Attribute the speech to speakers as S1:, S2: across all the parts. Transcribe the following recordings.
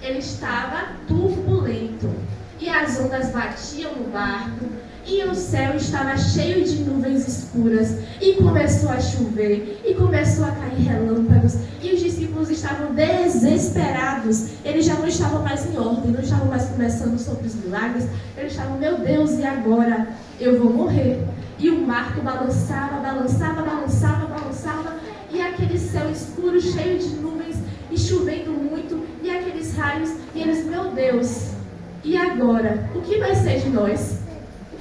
S1: ele estava turbulento. E as ondas batiam no barco. E o céu estava cheio de nuvens escuras. E começou a chover. E começou a cair relâmpagos. E os discípulos estavam desesperados. Eles já não estavam mais em ordem. Não estavam mais conversando sobre os milagres. Eles estavam, meu Deus, e agora? Eu vou morrer. E o barco balançava, balançava, balançava, balançava. E aquele céu escuro, cheio de nuvens. E chovendo muito. E aqueles raios. E eles, meu Deus, e agora? O que vai ser de nós?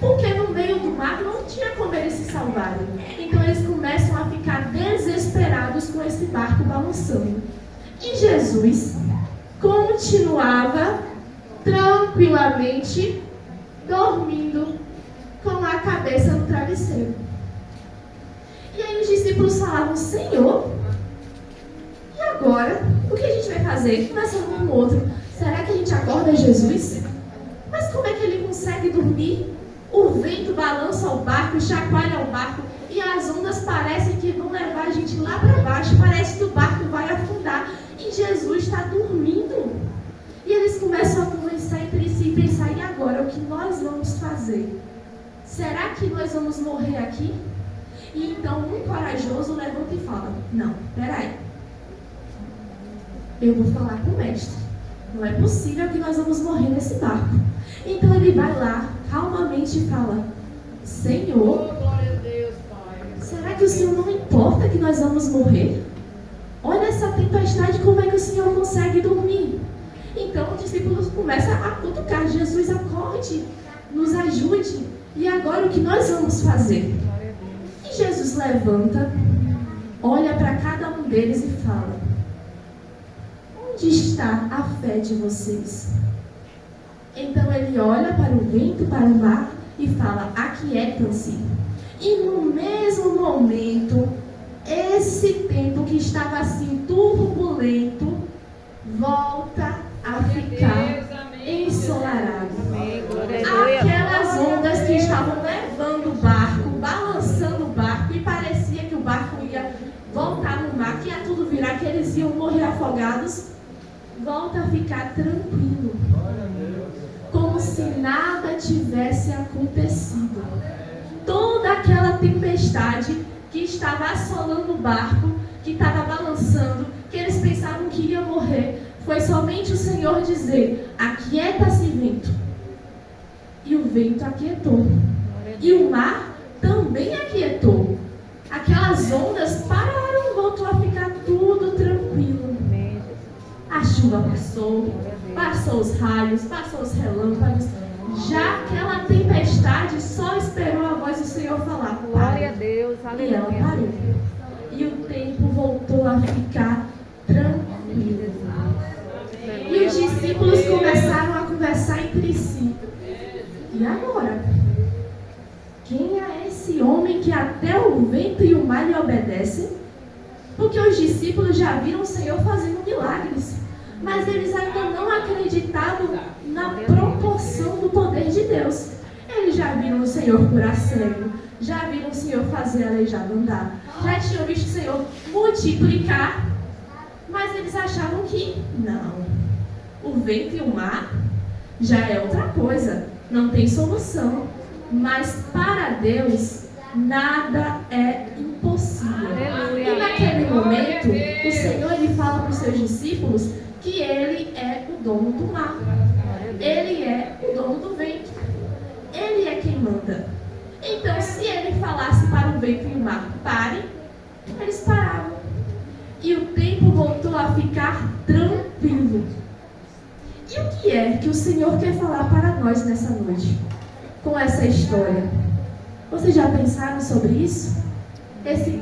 S1: Porque no meio do mar não tinha como eles se salvarem. Então eles começam a ficar desesperados com esse barco balançando. E Jesus continuava tranquilamente dormindo com a cabeça no travesseiro. E aí os discípulos falavam, Senhor, e agora? O que a gente vai fazer? Começando um com o outro. Será que a gente acorda Jesus? Mas como é que ele consegue dormir? O vento balança o barco, chacoalha o barco, e as ondas parecem que vão levar a gente lá para baixo. Parece que o barco vai afundar, e Jesus está dormindo. E eles começam a conversar entre si e pensar, e agora, o que nós vamos fazer? Será que nós vamos morrer aqui? E então um corajoso levanta e fala, não, peraí, eu vou falar com o mestre. Não é possível que nós vamos morrer nesse barco. Então ele vai lá, calmamente fala, Senhor, será que o Senhor não importa que nós vamos morrer? Olha essa tempestade, como é que o Senhor consegue dormir? Então os discípulos começam a cutucar, Jesus, acorde, nos ajude. E agora o que nós vamos fazer? E Jesus levanta, olha para cada um deles e fala, onde está a fé de vocês? Então ele olha para o vento, para o mar e fala, aquietam-se. E no mesmo momento, esse tempo que estava assim turbulento, volta a ficar ensolarado. Aquelas ondas que estavam levando o barco, balançando o barco, e parecia que o barco ia voltar no mar, que ia tudo virar, que eles iam morrer afogados, volta a ficar tranquilo. Como se nada tivesse acontecido. Toda aquela tempestade que estava assolando o barco, que estava balançando, que eles pensavam que ia morrer, foi somente o Senhor dizer, aquieta-se, vento. E o vento aquietou. E o mar também aquietou. Aquelas ondas pararam, voltou a ficar tudo tranquilo. A chuva passou os raios, passou os relâmpagos. Já aquela tempestade só esperou a voz do Senhor falar.
S2: Glória a Deus, aleluia.
S1: E ela parou. E o tempo voltou a ficar tranquilo. E os discípulos começaram a conversar entre si. E agora? Quem é esse homem que até o vento e o mar lhe obedecem? Porque os discípulos já viram o Senhor fazendo milagres. Mas eles ainda não acreditavam na proporção do poder de Deus. Eles já viram o Senhor curar cego, já viram o Senhor fazer aleijado andar, já tinham visto o Senhor multiplicar, mas eles achavam que não, o vento e o mar já é outra coisa, não tem solução. Mas para Deus nada é impossível. E naquele momento o Senhor ele fala para os seus discípulos que ele é o dono do mar, ele é o dono do vento, ele é quem manda. Então se ele falasse para o vento e o mar, pare, eles paravam. E o tempo voltou a ficar tranquilo. E o que é que o Senhor quer falar para nós nessa noite, com essa história? Vocês já pensaram sobre isso? Esse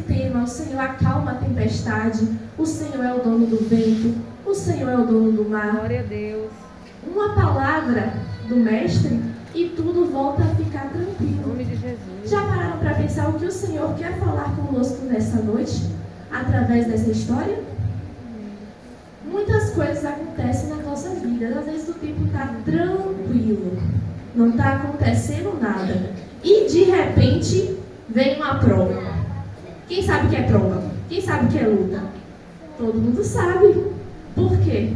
S1: tema, o Senhor acalma a tempestade, o Senhor é o dono do vento, o Senhor é o dono do mar.
S2: Glória a Deus.
S1: Uma palavra do Mestre e tudo volta a ficar tranquilo.
S2: Em nome de Jesus.
S1: Já pararam para pensar o que o Senhor quer falar conosco nessa noite, através dessa história? Muitas coisas acontecem na nossa vida, às vezes o tempo está tranquilo, não está acontecendo nada, e de repente vem uma prova. Quem sabe o que é prova? Quem sabe o que é luta? Todo mundo sabe. Por quê?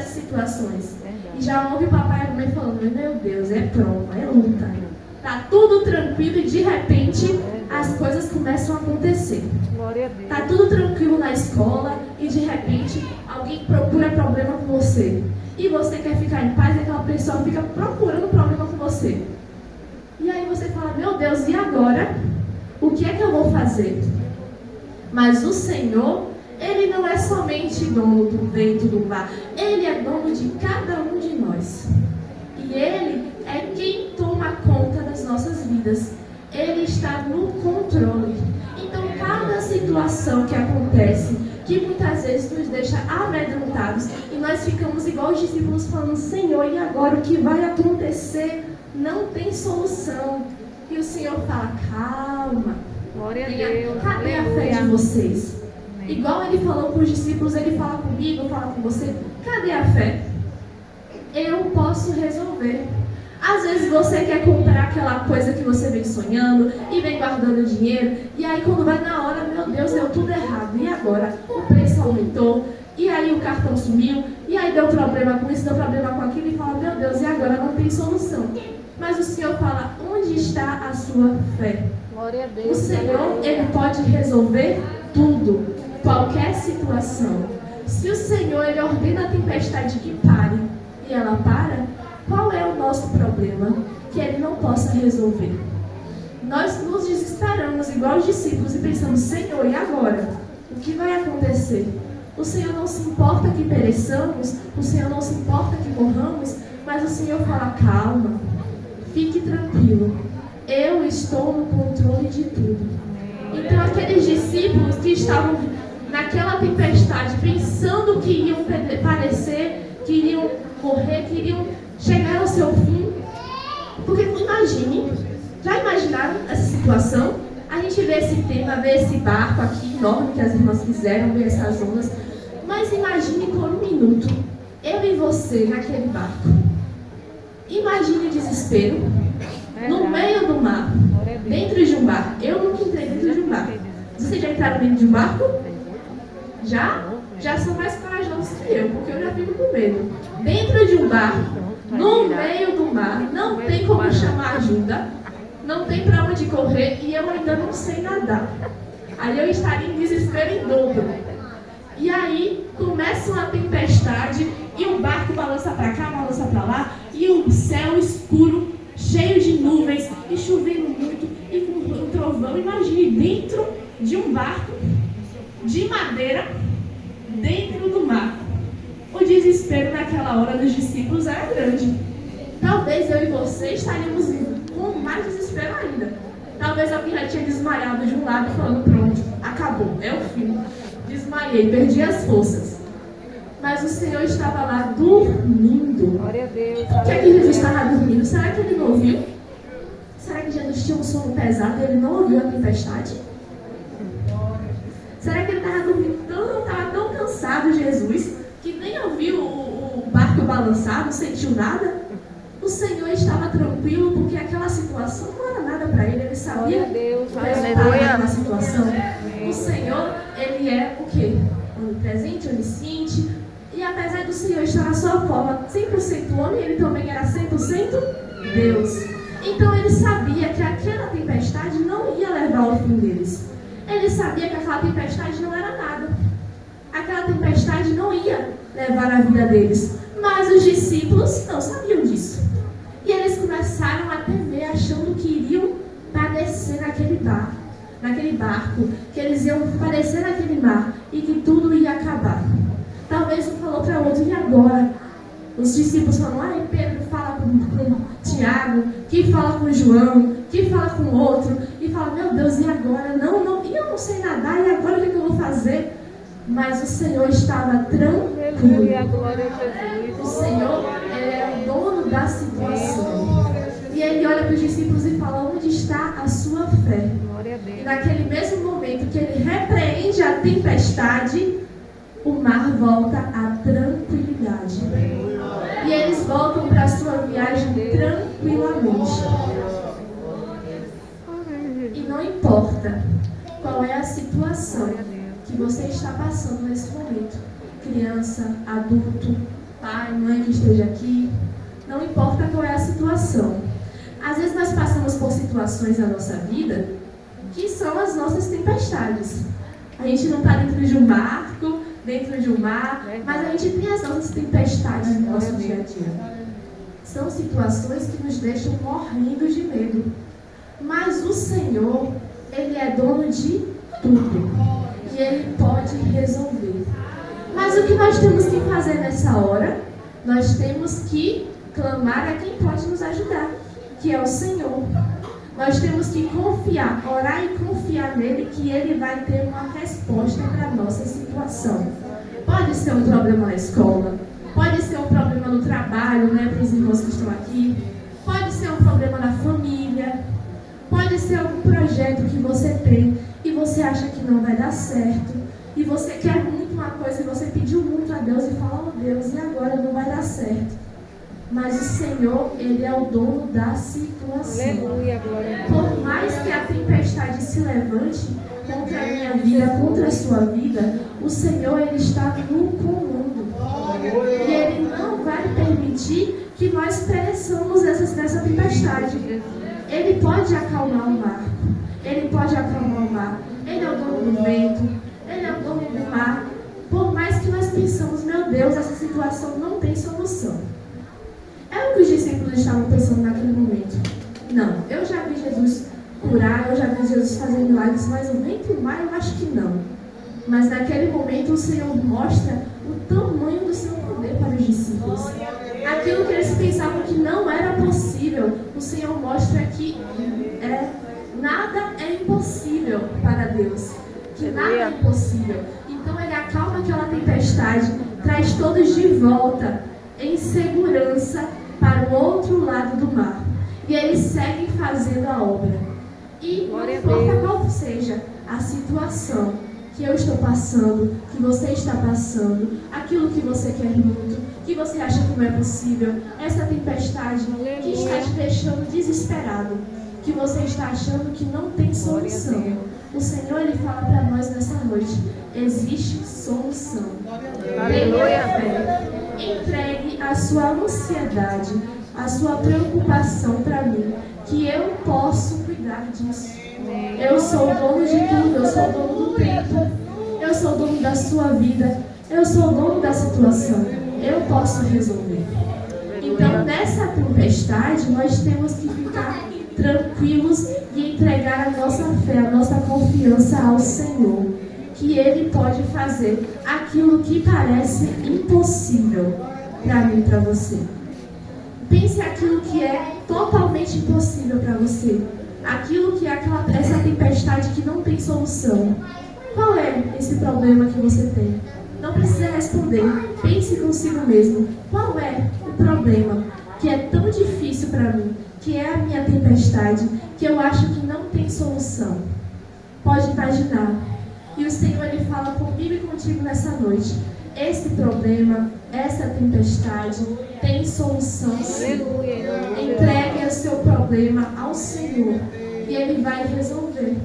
S1: dessas situações. E já ouve o papai e a mamãe falando, meu Deus, é prova, é luta. Tá tudo tranquilo e de repente as coisas começam a acontecer.
S2: Glória a Deus.
S1: Tá tudo tranquilo na escola e de repente alguém procura problema com você. E você quer ficar em paz e aquela pessoa fica procurando problema com você. E aí você fala, meu Deus, e agora? O que é que eu vou fazer? Mas o Senhor, Ele não é somente dono do vento do mar. Ele é dono de cada um de nós. E Ele é quem toma conta das nossas vidas. Ele está no controle. Então, cada situação que acontece, que muitas vezes nos deixa amedrontados, e nós ficamos igual os discípulos falando, Senhor, e agora o que vai acontecer? Não tem solução. E o Senhor fala, calma.
S2: Glória a Deus.
S1: Cadê a fé de vocês? Igual Ele falou para os discípulos, Ele fala comigo, fala com você. Cadê a fé? Eu posso resolver. Às vezes você quer comprar aquela coisa que você vem sonhando e vem guardando dinheiro, e aí quando vai na hora, meu Deus, deu tudo errado. E agora? O preço aumentou, e aí o cartão sumiu, e aí deu problema com isso, deu problema com aquilo, e fala, meu Deus, e agora? Não tem solução. Mas o Senhor fala, onde está a sua fé?
S2: Glória a Deus.
S1: O Senhor, Ele pode resolver tudo, qualquer situação. Se o Senhor, Ele ordena a tempestade que pare, e ela para, qual é o nosso problema que Ele não possa resolver? Nós nos desesperamos igual os discípulos e pensamos, Senhor, e agora? O que vai acontecer? O Senhor não se importa que pereçamos, o Senhor não se importa que morramos, mas o Senhor fala, calma, fique tranquilo, eu estou no controle de tudo. Então aqueles discípulos que estavam naquela tempestade, pensando que iriam parecer, que iriam morrer, que iriam chegar ao seu fim. Porque imagine, já imaginaram essa situação? A gente vê esse tema, vê esse barco aqui enorme que as irmãs fizeram, vê essas ondas. Mas imagine por um minuto, eu e você naquele barco. Imagine o desespero, no meio do mar, dentro de um barco. Eu nunca entrei dentro de um barco. Vocês já entraram dentro de um barco? Já? Já são mais corajosos que eu, porque eu já fico com medo. Dentro de um barco, no meio do mar, não tem como chamar ajuda, não tem para onde correr e eu ainda não sei nadar. Aí eu estaria em desespero em dobro. E aí começa uma tempestade e o barco balança para cá, balança para lá, e o céu escuro, cheio de nuvens e chovendo muito e com um trovão. Imagine dentro de um barco de madeira, dentro do mar. O desespero naquela hora dos discípulos era grande. Talvez eu e você estaríamos com mais desespero ainda. Talvez alguém já tinha desmaiado de um lado falando, pronto, acabou, é o fim. Desmaiei, perdi as forças. Mas o Senhor estava lá dormindo.
S2: Glória a Deus.
S1: Por que Jesus estava dormindo? Será que Ele não ouviu? Será que Jesus tinha um sono pesado e Ele não ouviu a tempestade? Será que Ele estava dormindo estava tão cansado, Jesus, que nem ouviu o barco balançar, não sentiu nada? O Senhor estava tranquilo porque aquela situação não era nada para Ele. Ele sabia o resultado daquela situação. O Senhor, Ele é o quê? Onipresente, onisciente. E apesar do Senhor estar na sua forma 100% homem, Ele também era 100% Deus. Então Ele sabia que aquela tempestade não ia levar ao fim deles. Ele sabia que aquela tempestade não era nada. Aquela tempestade não ia levar a vida deles. Mas os discípulos não sabiam disso. E eles começaram a temer, achando que iriam padecer naquele barco, que eles iam padecer naquele mar e que tudo ia acabar. Talvez um falou para o outro, e agora? Os discípulos falam, ai, Pedro fala com Tiago, que fala com João, que fala com o outro, e fala, meu Deus, e agora? Não, e eu não sei nadar, e agora o que eu vou fazer? Mas o Senhor estava tranquilo. O Senhor é o dono da situação. E Ele olha para os discípulos e fala, onde está a sua fé? E naquele mesmo momento que Ele repreende a tempestade, o mar volta à tranquilidade. E eles voltam para a sua viagem tranquilamente. E não importa qual é a situação que você está passando nesse momento, criança, adulto, pai, mãe que esteja aqui, não importa qual é a situação. Às vezes nós passamos por situações na nossa vida que são as nossas tempestades. A gente não está dentro de um barco, dentro de um mar, mas a gente tem as nossas tempestades no nosso dia a dia. São situações que nos deixam morrendo de medo. Mas o Senhor, Ele é dono de tudo. E Ele pode resolver. Mas o que nós temos que fazer nessa hora? Nós temos que clamar a quem pode nos ajudar, que é o Senhor. Nós temos que confiar, orar e confiar nele, que Ele vai ter uma resposta para a nossa situação. Pode ser um problema na escola, pode ser um problema no trabalho, né, para os irmãos que estão aqui, pode ser um problema na família, pode ser algum projeto que você tem e você acha que não vai dar certo, e você quer muito uma coisa e você pediu muito a Deus e fala, oh Deus, e agora não vai dar certo. Mas o Senhor, Ele é o dono da situação.
S2: Aleluia, glória a Deus.
S1: Por mais que a tempestade se levante contra a minha vida, contra a sua vida, o Senhor, Ele está no comando. E Ele não vai permitir que nós pereçamos nessa tempestade. Ele pode acalmar o mar. Ele pode acalmar o mar. Ele é o dono do vento. Ele é o dono do mar. Por mais que nós pensamos, meu Deus, essa situação não tem solução. É o que os discípulos estavam pensando naquele momento. Não, eu já vi Jesus curar, eu já vi Jesus fazer milagres, mas o vento e o mar eu acho que não. Mas naquele momento o Senhor mostra o tamanho do seu poder para os discípulos. Aquilo que eles pensavam que não era possível, o Senhor mostra que nada é impossível para Deus. Que nada é impossível. Então Ele acalma aquela tempestade, traz todos de volta em segurança para o outro lado do mar. E eles seguem fazendo a obra. E não importa qual seja a situação que eu estou passando, que você está passando, aquilo que você quer muito, que você acha que não é possível, essa tempestade que está te deixando desesperado, que você está achando que não tem solução. O Senhor, Ele fala para nós nessa noite, existe solução. Tenha fé. Entregue a sua ansiedade, a sua preocupação para mim, que eu posso cuidar disso. Eu sou o dono de tudo, eu sou o dono do tempo, eu sou o dono da sua vida, eu sou o dono da situação, eu posso resolver. Então, nessa tempestade, nós temos que ficar tranquilos e entregar a nossa fé, a nossa confiança ao Senhor, que Ele pode fazer aquilo que parece impossível para mim e para você. Pense aquilo que é totalmente impossível para você. Aquilo que é essa tempestade que não tem solução. Qual é esse problema que você tem? Não precisa responder. Pense consigo mesmo. Qual é o problema que é tão difícil para mim? Que é a minha tempestade, que eu acho que não tem solução. Pode imaginar. E o Senhor, Ele fala comigo e contigo nessa noite. Esse problema, essa tempestade tem solução, sim. Entregue o seu problema ao Senhor e Ele vai resolver.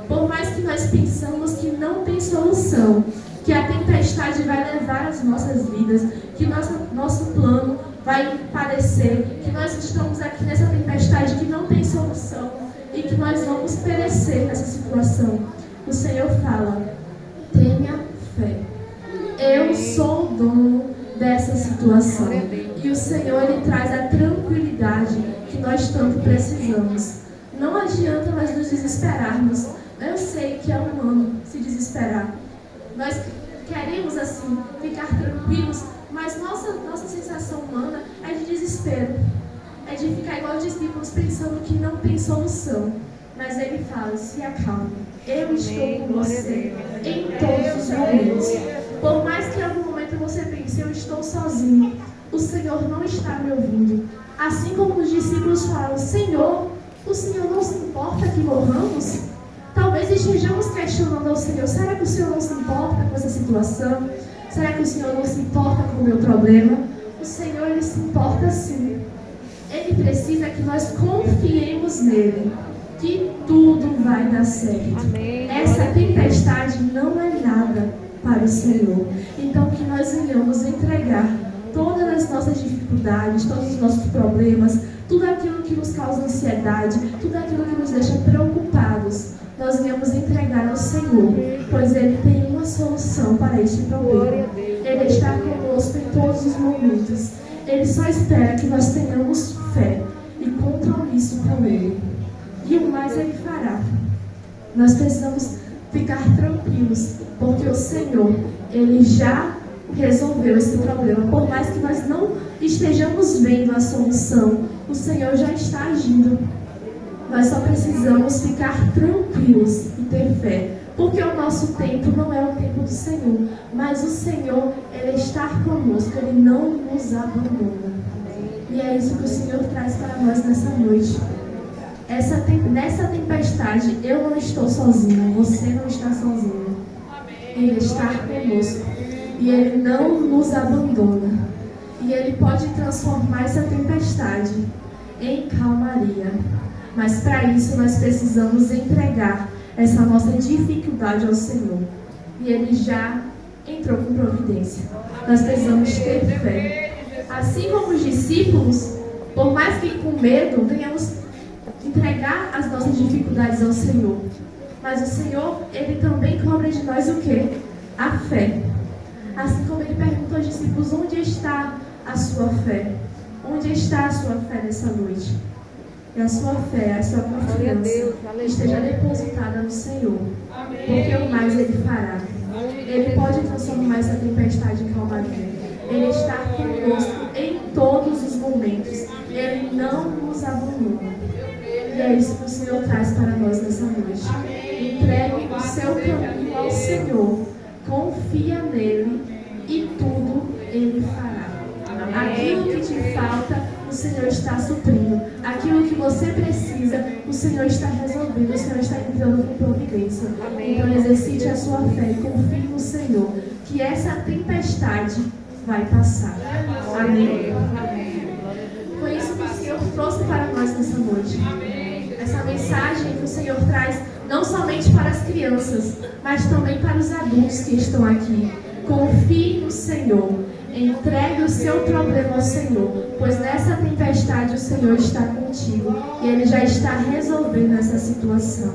S1: Por mais que nós pensamos que não tem solução, que a tempestade vai levar as nossas vidas, que nosso plano vai parecer, que nós estamos aqui nessa tempestade que não tem solução e que nós vamos perecer nessa situação. O Senhor fala, tenha fé. Eu sou o dono dessa situação. E o Senhor, Ele traz a tranquilidade que nós tanto precisamos. Não adianta nós nos desesperarmos. Eu sei que é humano se desesperar. Nós queremos, assim, ficar tranquilos, mas nossa sensação humana é de desespero. É de ficar igual os discípulos pensando que não tem solução. Mas Ele fala, se acalme. Eu estou com você em todos os momentos. Por mais que em algum momento você pense, eu estou sozinho, o Senhor não está me ouvindo. Assim como os discípulos falam, Senhor, o Senhor não se importa que morramos? Talvez estejamos questionando ao Senhor, será que o Senhor não se importa com essa situação? Será que o Senhor não se importa com o meu problema? O Senhor, Ele se importa sim. Ele precisa que nós confiemos nele, que tudo vai dar certo. Amém. Essa tempestade não é nada para o Senhor. Então que nós venhamos entregar todas dificuldades, todos os nossos problemas, tudo aquilo que nos causa ansiedade, tudo aquilo que nos deixa preocupados, nós venhamos entregar ao Senhor, pois Ele tem uma solução para este problema. Ele está conosco em todos os momentos. Ele só espera que nós tenhamos fé e compromisso com Ele. E o mais Ele fará. Nós precisamos ficar tranquilos, porque o Senhor, Ele já resolveu esse problema. Por mais que nós não estejamos vendo a solução, o Senhor já está agindo. Nós só precisamos ficar tranquilos e ter fé, porque o nosso tempo não é o tempo do Senhor, mas o Senhor, Ele está conosco, Ele não nos abandona. E é isso que o Senhor traz para nós nessa noite. Nessa tempestade, eu não estou sozinha, você não está sozinho. Ele está conosco e Ele não nos abandona. E Ele pode transformar essa tempestade em calmaria. Mas para isso nós precisamos entregar essa nossa dificuldade ao Senhor. E Ele já entrou com providência. Nós precisamos ter fé. Assim como os discípulos, por mais que com medo, venhamos entregar as nossas dificuldades ao Senhor. Mas o Senhor, Ele também cobra de nós o quê? A fé. Assim como Ele perguntou aos discípulos, onde está a sua fé? Onde está a sua fé nessa noite? E a sua fé, a sua confiança esteja depositada no Senhor. Porque o mais Ele fará. Ele pode transformar essa tempestade em calmaria. Ele está conosco em todos os momentos. Ele não nos abandona. E é isso que o Senhor traz para nós nessa noite. Entregue o seu caminho ao Senhor. Confia nele e tudo Ele fará. Aquilo que te falta, o Senhor está suprindo. Aquilo que você precisa, o Senhor está resolvendo. O Senhor está entrando com providência. Então exercite a sua fé e confie no Senhor, que essa tempestade vai passar. Amém. Foi isso que o Senhor trouxe para nós nessa noite. Essa mensagem que o Senhor traz não somente para as crianças, mas também para os adultos que estão aqui. Confie no Senhor. Entregue o seu problema ao Senhor, pois nessa tempestade o Senhor está contigo e Ele já está resolvendo essa situação.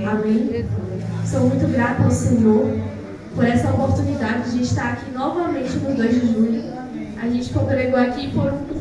S1: Amém? Sou muito grata ao Senhor por essa oportunidade de estar aqui novamente no 2 de julho. A gente congregou aqui por um